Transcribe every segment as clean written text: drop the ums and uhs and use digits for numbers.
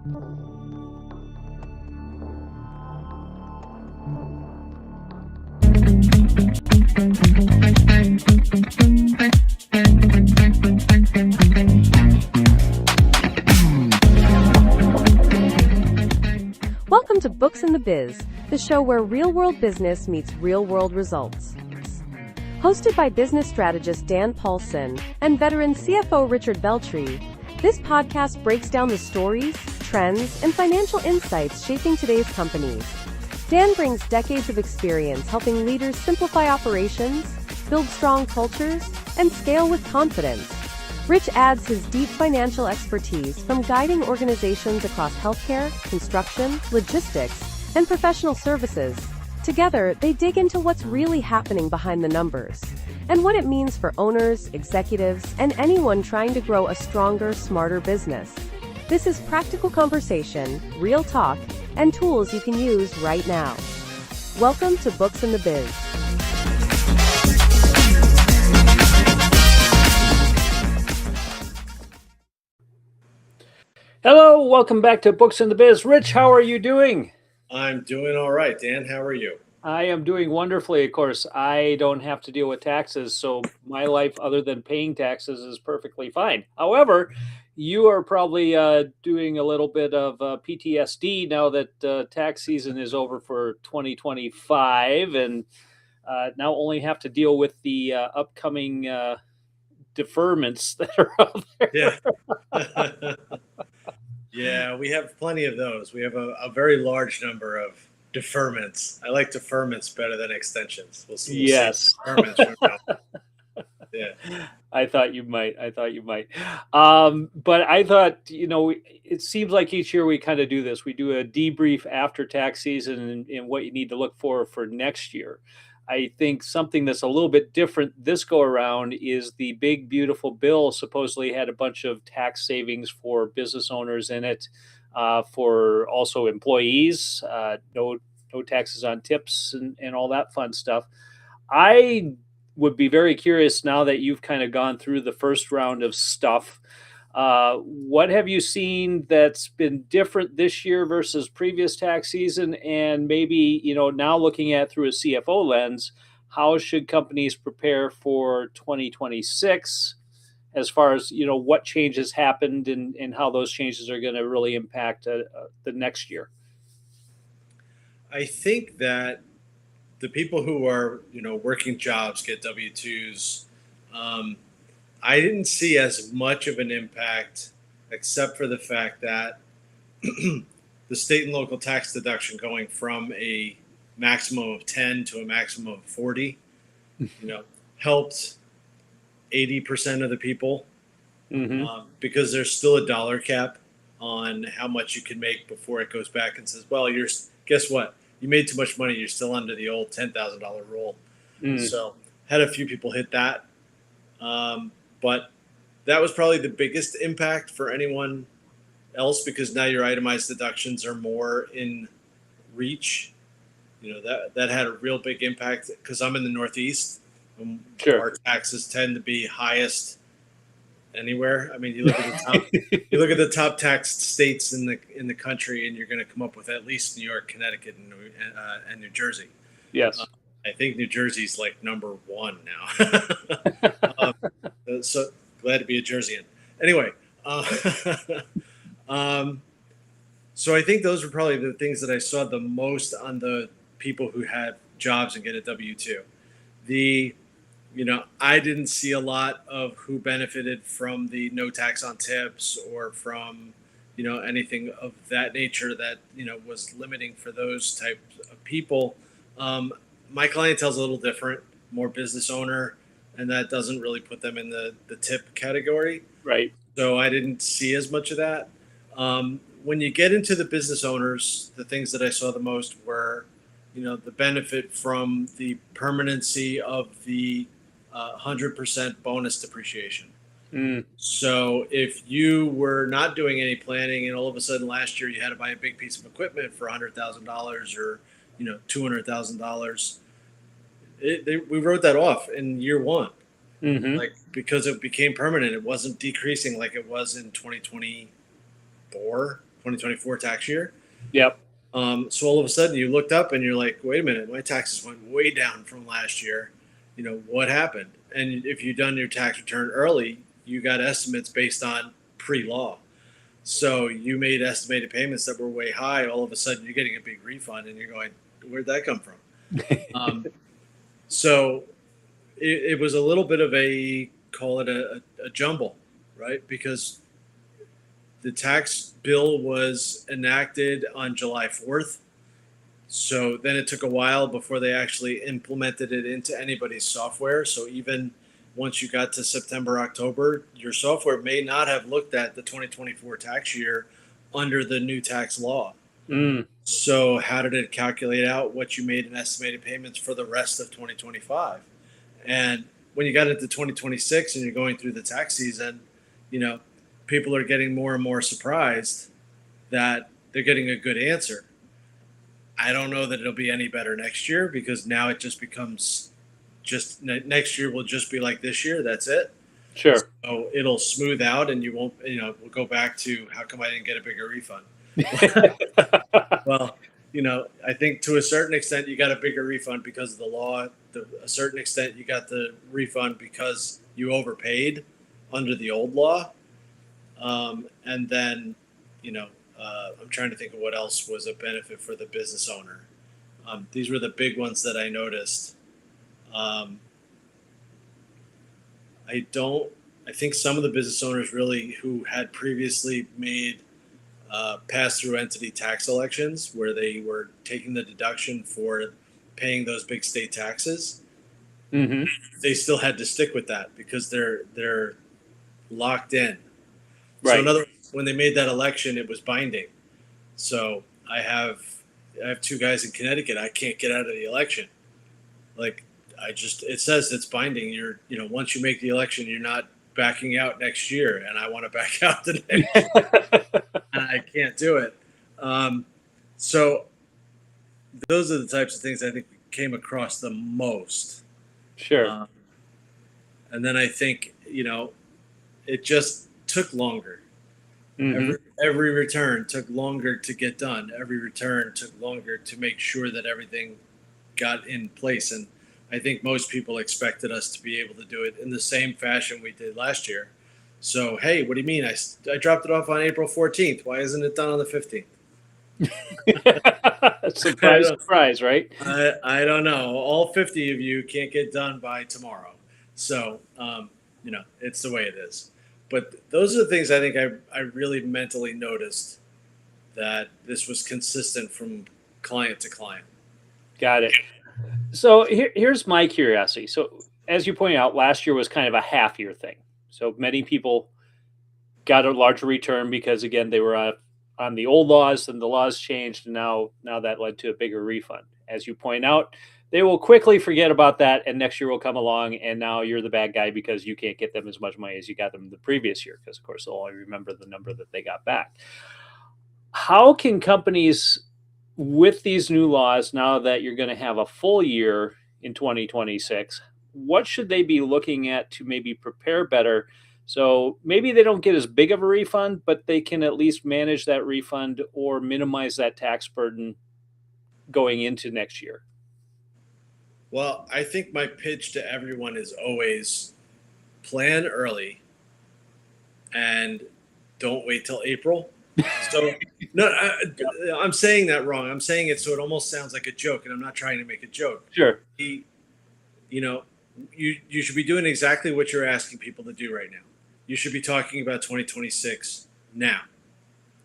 Welcome to Books in the Biz, the show where real-world business meets real-world results. Hosted by business strategist Dan Paulson and veteran CFO Richard Beltry, this podcast breaks down the stories, trends, and financial insights shaping today's companies. Dan brings decades of experience helping leaders simplify operations, build strong cultures, and scale with confidence. Rich adds his deep financial expertise from guiding organizations across healthcare, construction, logistics, and professional services. Together, they dig into what's really happening behind the numbers and what it means for owners, executives, and anyone trying to grow a stronger, smarter business. This is practical conversation, real talk, and tools you can use right now. Welcome to Books in the Biz. Hello, welcome back to Books in the Biz. Rich, how are you doing? I'm doing all right. Dan, how are you? I am doing wonderfully. Of course, I don't have to deal with taxes, so my life, other than paying taxes, is perfectly fine. However, you are probably doing a little bit of PTSD now that tax season is over for 2025, and now only have to deal with the upcoming deferments that are out there. Yeah. Yeah, we have plenty of those. We have a very large number of deferments. I like deferments better than extensions. We'll see. Yes. Deferments from now. Yeah. I thought you might. But I thought, it seems like each year we kind of do this. We do a debrief after tax season and what you need to look for next year. I think something that's a little bit different this go around is the big, beautiful bill supposedly had a bunch of tax savings for business owners in it, for also employees, no taxes on tips and all that fun stuff. I would be very curious now that you've kind of gone through the first round of stuff. What have you seen that's been different this year versus previous tax season? And maybe, now looking at through a CFO lens, how should companies prepare for 2026 as far as, what changes happened and how those changes are going to really impact the next year? I think that the people who are, working jobs, get W-2s, I didn't see as much of an impact, except for the fact that the state and local tax deduction going from a maximum of 10 to a maximum of 40, helped 80% of the people, because there's still a dollar cap on how much you can make before it goes back and says, well, guess what? You made too much money. You're still under the old $10,000 rule. So had a few people hit that. But that was probably the biggest impact for anyone else, because now your itemized deductions are more in reach. That had a real big impact because I'm in the Northeast. Sure. Our taxes tend to be highest anywhere. I mean, you look at the top taxed states in the country, and you're going to come up with at least New York, Connecticut, and New Jersey. Yes. I think New Jersey's like number one now. So glad to be a Jerseyan. Anyway, so I think those were probably the things that I saw the most on the people who had jobs and get a W-2. I didn't see a lot of who benefited from the no tax on tips or from, anything of that nature that, was limiting for those types of people. My clientele's a little different, more business owner, and that doesn't really put them in the tip category. Right. So I didn't see as much of that. When you get into the business owners, the things that I saw the most were, the benefit from the permanency of the 100% bonus depreciation. So if you were not doing any planning and all of a sudden last year you had to buy a big piece of equipment for $100,000 or $200,000, we wrote that off in year one, because it became permanent. It wasn't decreasing like it was in 2024 2024 tax year. Yep. So all of a sudden you looked up and you're like, wait a minute, my taxes went way down from last year. What happened? And if you've done your tax return early, you got estimates based on pre-law. So you made estimated payments that were way high. All of a sudden you're getting a big refund and you're going, where'd that come from? So it was a little bit of call it a jumble, right? Because the tax bill was enacted on July 4th. So then it took a while before they actually implemented it into anybody's software. So even once you got to September, October, your software may not have looked at the 2024 tax year under the new tax law. So how did it calculate out what you made in estimated payments for the rest of 2025? And when you got into 2026 and you're going through the tax season, people are getting more and more surprised that they're getting a good answer. I don't know that it'll be any better next year, because now it just becomes next year will just be like this year. That's it. Sure. So it'll smooth out and you won't, we'll go back to how come I didn't get a bigger refund? Well, I think to a certain extent you got a bigger refund because of the law. To a certain extent you got the refund because you overpaid under the old law. And then, I'm trying to think of what else was a benefit for the business owner. These were the big ones that I noticed. I think some of the business owners really who had previously made pass-through entity tax elections where they were taking the deduction for paying those big state taxes, they still had to stick with that because they're locked in. Right. So in other words, when they made that election, it was binding. So I have two guys in Connecticut. I can't get out of the election. Like it says it's binding. Once you make the election, you're not backing out next year, and I want to back out today. And I can't do it. So those are the types of things I think came across the most. Sure. And then I think, it just took longer. Every return took longer to get done. Every return took longer to make sure that everything got in place. And I think most people expected us to be able to do it in the same fashion we did last year. So, hey, what do you mean? I dropped it off on April 14th. Why isn't it done on the 15th? Surprise, right? I don't know. All 50 of you can't get done by tomorrow. So, it's the way it is. But those are the things I think I really mentally noticed, that this was consistent from client to client. Got it. So here's my curiosity. So as you pointed out, last year was kind of a half year thing. So many people got a larger return because, again, they were on the old laws and the laws changed. And now that led to a bigger refund. As you point out, they will quickly forget about that. And next year will come along. And now you're the bad guy because you can't get them as much money as you got them the previous year. Because, of course, they'll only remember the number that they got back. How can companies, with these new laws, now that you're going to have a full year in 2026, what should they be looking at to maybe prepare better? So maybe they don't get as big of a refund, but they can at least manage that refund or minimize that tax burden going into next year. Well, I think my pitch to everyone is always plan early and don't wait till April. So no, I'm saying that wrong. I'm saying it so it almost sounds like a joke, and I'm not trying to make a joke. Sure. You should be doing exactly what you're asking people to do right now. You should be talking about 2026 now.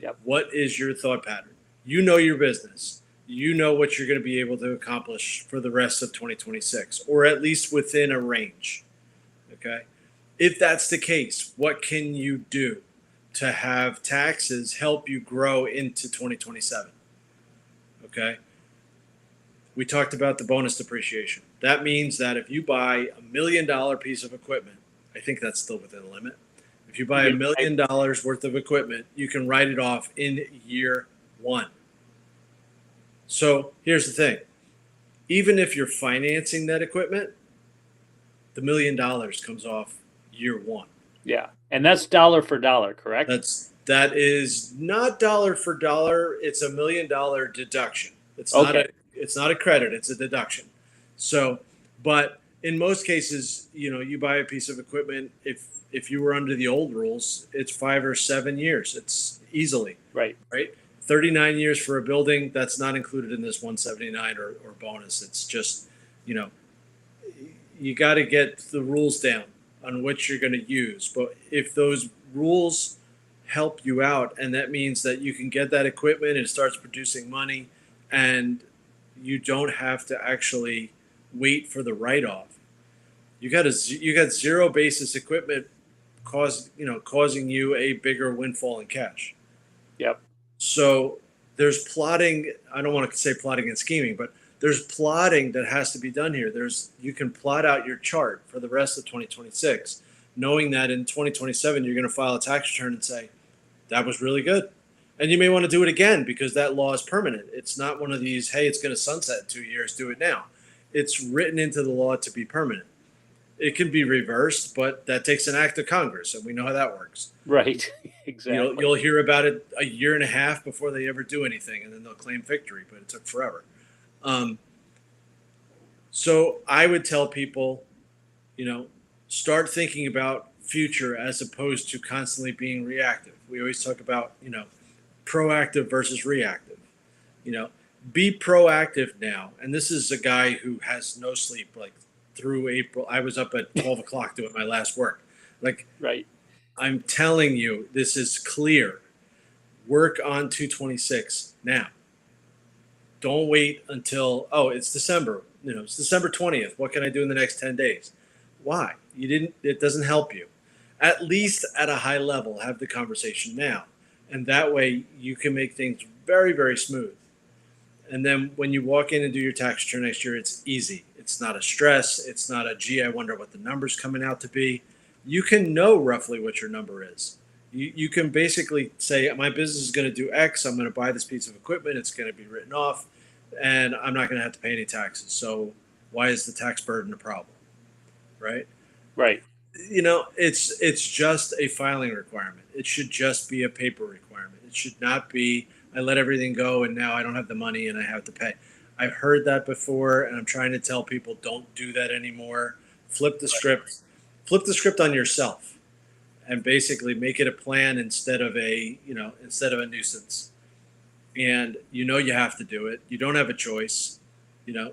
Yep. What is your thought pattern? You know your business. You know what you're going to be able to accomplish for the rest of 2026, or at least within a range. Okay. If that's the case, what can you do to have taxes help you grow into 2027? Okay. We talked about the bonus depreciation. That means that if you buy $1 million piece of equipment, I think that's still within the limit. If you buy $1 million worth of equipment, you can write it off in year one. So here's the thing. Even if you're financing that equipment, the $1 million comes off year one. Yeah. And that's dollar for dollar, correct? That is not dollar for dollar. It's $1 million deduction. Okay. It's not a credit. It's a deduction. So, but in most cases, you buy a piece of equipment. If you were under the old rules, it's 5 or 7 years. It's easily Right. right. 39 years for a building. That's not included in this 179 or bonus. It's just, you know, you got to get the rules down on what you're going to use. But if those rules help you out, and that means that you can get that equipment and it starts producing money, and you don't have to actually wait for the write off. You got zero basis equipment causing you a bigger windfall in cash. Yep. So there's plotting. I don't want to say plotting and scheming, but there's plotting that has to be done here. You can plot out your chart for the rest of 2026, knowing that in 2027 you're going to file a tax return and say that was really good, and you may want to do it again because that law is permanent. It's not one of these, hey, it's going to sunset in 2 years, do it now. It's written into the law to be permanent. It can be reversed, but that takes an act of Congress, and we know how that works. Right. Exactly. You'll hear about it a year and a half before they ever do anything, and then they'll claim victory, but it took forever. So I would tell people, start thinking about future as opposed to constantly being reactive. We always talk about, proactive versus reactive. Be proactive now. And this is a guy who has no sleep, like through April. I was up at 12 o'clock doing my last work. Like, Right. I'm telling you, this is clear. Work on 226 now. Don't wait until, it's December. It's December 20th. What can I do in the next 10 days? Why? It doesn't help you. At least at a high level, have the conversation now. And that way you can make things very, very smooth. And then when you walk in and do your tax return next year, it's easy. It's not a stress. It's not a, gee, I wonder what the number's coming out to be. You can know roughly what your number is. You can basically say, my business is going to do X. I'm going to buy this piece of equipment. It's going to be written off, and I'm not going to have to pay any taxes. So why is the tax burden a problem? Right? Right. It's just a filing requirement. It should just be a paper requirement. It should not be, I let everything go and now I don't have the money and I have to pay. I've heard that before, and I'm trying to tell people, don't do that anymore. Flip the script. Flip the script on yourself, and basically make it a plan instead of a nuisance. And you have to do it. You don't have a choice.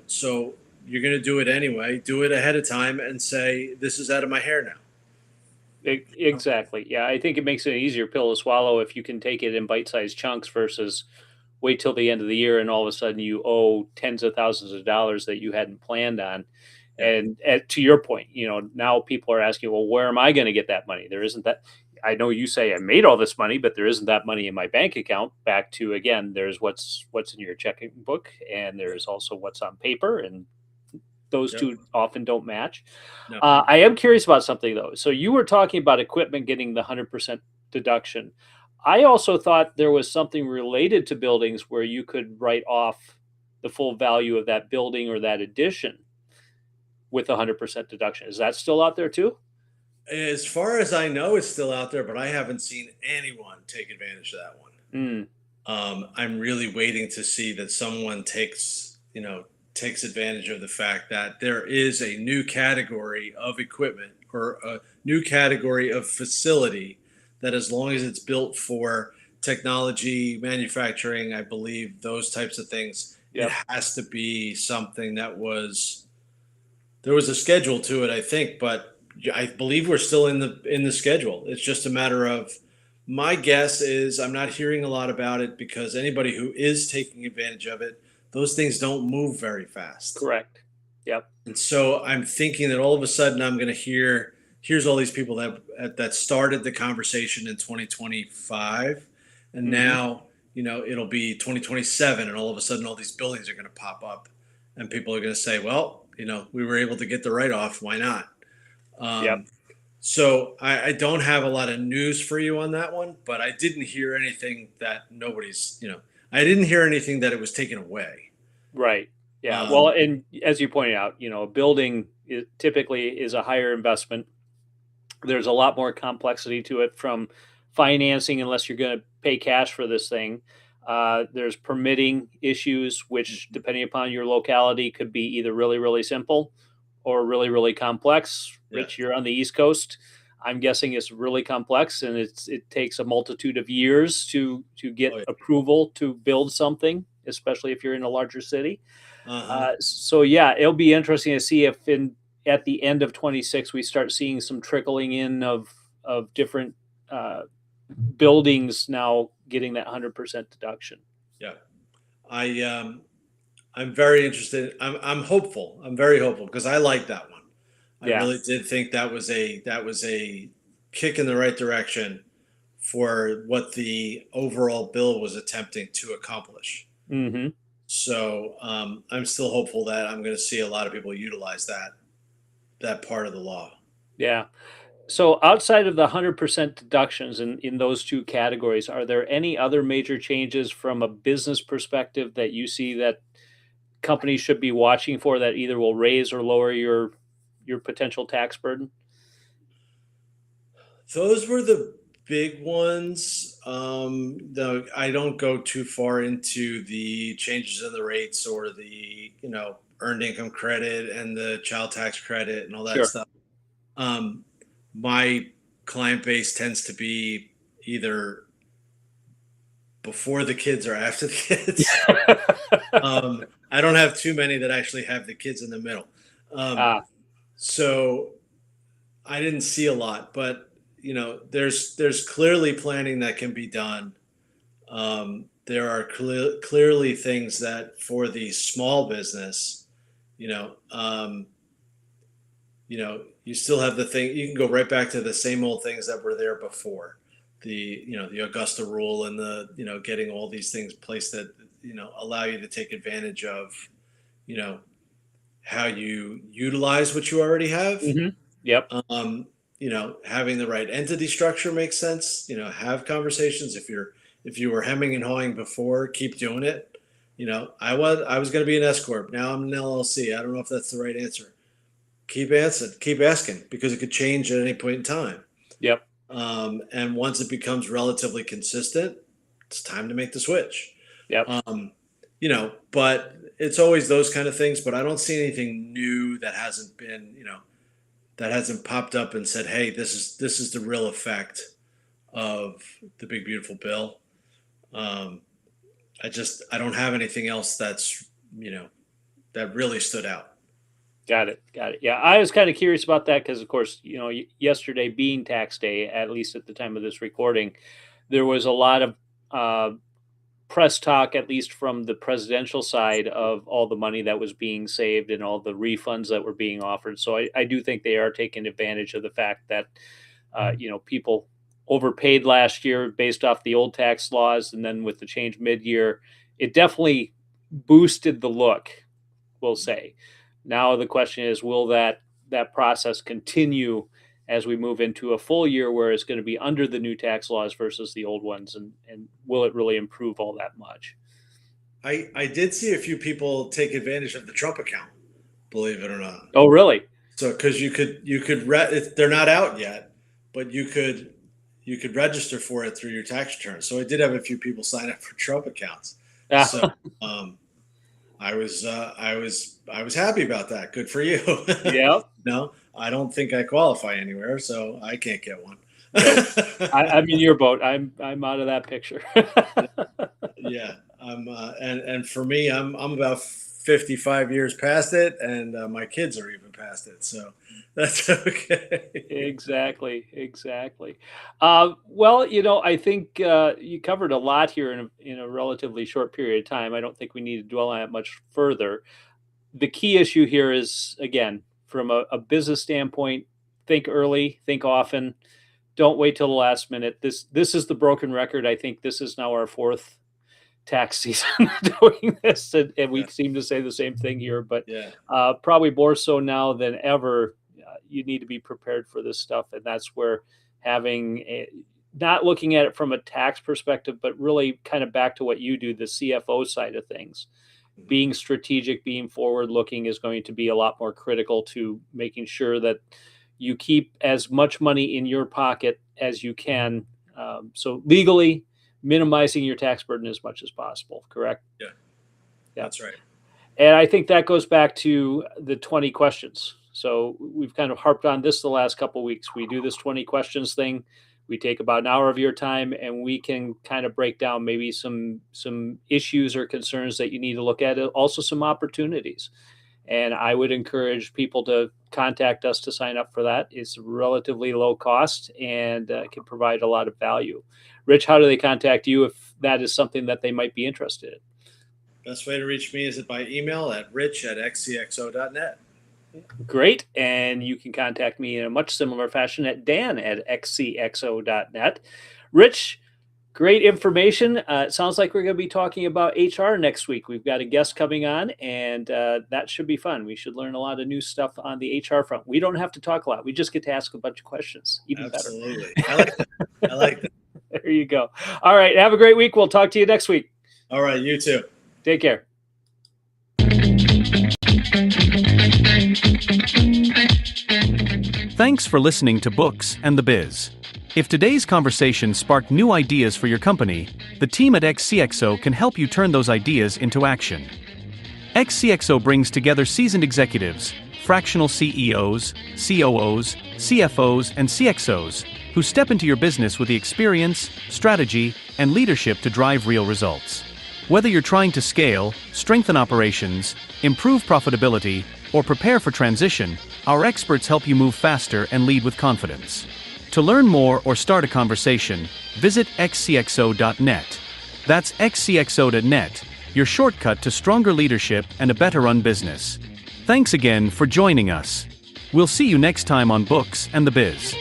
So you're going to do it anyway. Do it ahead of time and say, this is out of my hair now. Exactly. Yeah, I think it makes it an easier pill to swallow if you can take it in bite-sized chunks versus wait till the end of the year and all of a sudden you owe tens of thousands of dollars that you hadn't planned on. And to your point, now people are asking, well, where am I going to get that money? There isn't that. I know you say I made all this money, but there isn't that money in my bank account. Back to, again, there's what's in your checking book, and there's also what's on paper, and those two often don't match. No. I am curious about something though. So you were talking about equipment getting the 100% deduction. I also thought there was something related to buildings where you could write off the full value of that building or that addition with 100% deduction. Is that still out there too? As far as I know, it's still out there, but I haven't seen anyone take advantage of that one. I'm really waiting to see that someone takes advantage of the fact that there is a new category of equipment or a new category of facility that, as long as it's built for technology, manufacturing, I believe those types of things, Yep. It has to be something that there was a schedule to it, I think, but I believe we're still in the schedule. It's just a matter of, my guess is I'm not hearing a lot about it because anybody who is taking advantage of it, those things don't move very fast. Correct. Yep. And so I'm thinking that all of a sudden I'm going to here's all these people that started the conversation in 2025, and now it'll be 2027, and all of a sudden all these buildings are going to pop up, and people are going to say, well, we were able to get the write-off. Why not? Yep. So I don't have a lot of news for you on that one, but I didn't hear anything that I didn't hear anything that it was taken away. Right. Yeah. Well, and as you pointed out, a building typically is a higher investment. There's a lot more complexity to it from financing unless you're going to pay cash for this thing. There's permitting issues, which, depending upon your locality, could be either really, really simple or really, really complex. Yeah. Rich, you're on the East Coast. I'm guessing it's really complex, and it takes a multitude of years to get Oh, yeah. approval to build something, especially if you're in a larger city. Uh-huh. So yeah, it'll be interesting to see if at the end of 26 we start seeing some trickling in of different uh, buildings now getting that 100% deduction. Yeah. I'm very interested. I'm hopeful. I'm very hopeful because I like that one. I Yeah. really did think that was a kick in the right direction for what the overall bill was attempting to accomplish. Mm-hmm. So I'm still hopeful that I'm going to see a lot of people utilize that part of the law. Yeah. So outside of the 100% deductions in those two categories, are there any other major changes from a business perspective that you see that companies should be watching for that either will raise or lower your potential tax burden? Those were the big ones. Though I don't go too far into the changes in the rates or the earned income credit and the child tax credit and all that Sure. stuff. Um, my client base tends to be either before the kids or after the kids. I don't have too many that actually have the kids in the middle. Um, Ah, so I didn't see a lot, but there's clearly planning that can be done. There are clearly things that for the small business, you know, um, you still have the thing. You can go right back to the same old things that were there before. The Augusta rule and the getting all these things placed that allow you to take advantage of you know how you utilize what you already have. mhm. Yep. Having the right entity structure makes sense. Have conversations. If you were hemming and hawing before, keep doing it. I was going to be an S corp. Now I'm an LLC. I don't know if that's the right answer. Keep asking because it could change at any point in time. Yep. And once it becomes relatively consistent, it's time to make the switch. Yep. But it's always those kind of things. But I don't see anything new that hasn't been, that hasn't popped up and said, "Hey, this is the real effect of the big beautiful bill." Um, I don't have anything else that really stood out. Got it. Got it. Yeah, I was kind of curious about that because, of course, yesterday being tax day, at least at the time of this recording, there was a lot of uh, press talk, at least from the presidential side, of all the money that was being saved and all the refunds that were being offered. So I do think they are taking advantage of the fact that people overpaid last year based off the old tax laws, and then with the change mid-year, it definitely boosted the look, we'll say. Now the question is, will that process continue as we move into a full year where it's going to be under the new tax laws versus the old ones, and will it really improve all that much? I did see a few people take advantage of the Trump account, believe it or not. Oh, really? So because they're not out yet, but you could register for it through your tax return. So I did have a few people sign up for Trump accounts. So um, I was happy about that. Good for you. Yeah. No, I don't think I qualify anywhere, so I can't get one. Nope. I'm in your boat. I'm out of that picture. Yeah, and for me, I'm about 55 years past it, and my kids are even past it, so that's okay. Exactly, exactly. Well, I think you covered a lot here in a relatively short period of time. I don't think we need to dwell on it much further. The key issue here is, again, from a business standpoint, think early, think often. Don't wait till the last minute. This is the broken record. I think this is now our fourth tax season doing this, and we Yeah, seem to say the same thing here, but yeah, probably more so now than ever. You need to be prepared for this stuff, and that's where not looking at it from a tax perspective, but really kind of back to what you do, the CFO side of things. mhm, Being strategic, being forward looking is going to be a lot more critical to making sure that you keep as much money in your pocket as you can, So legally, minimizing your tax burden as much as possible, correct? Yeah. Yeah. That's right. And I think that goes back to the 20 questions. So we've kind of harped on this the last couple of weeks. We do this 20 questions thing. We take about an hour of your time, and we can kind of break down maybe some issues or concerns that you need to look at, also some opportunities. And I would encourage people to contact us to sign up for that. It's relatively low cost and can provide a lot of value. Rich, how do they contact you if that is something that they might be interested in? Best way to reach me is by email at rich@xcxo.net. Great. And you can contact me in a much similar fashion at dan@xcxo.net. Rich, great information. It sounds like we're going to be talking about HR next week. We've got a guest coming on, and that should be fun. We should learn a lot of new stuff on the HR front. We don't have to talk a lot. We just get to ask a bunch of questions. Even Absolutely. better. I like that. I like that. There you go. All right. Have a great week. We'll talk to you next week. All right. You too. Take care. Thanks for listening to Books and the Biz. If today's conversation sparked new ideas for your company, the team at XCXO can help you turn those ideas into action. XCXO brings together seasoned executives, fractional CEOs, COOs, CFOs, and CXOs who step into your business with the experience, strategy, and leadership to drive real results. Whether you're trying to scale, strengthen operations, improve profitability, or prepare for transition, our experts help you move faster and lead with confidence. To learn more or start a conversation, visit xcxo.net. That's xcxo.net, your shortcut to stronger leadership and a better run business. Thanks again for joining us. We'll see you next time on Books and the Biz.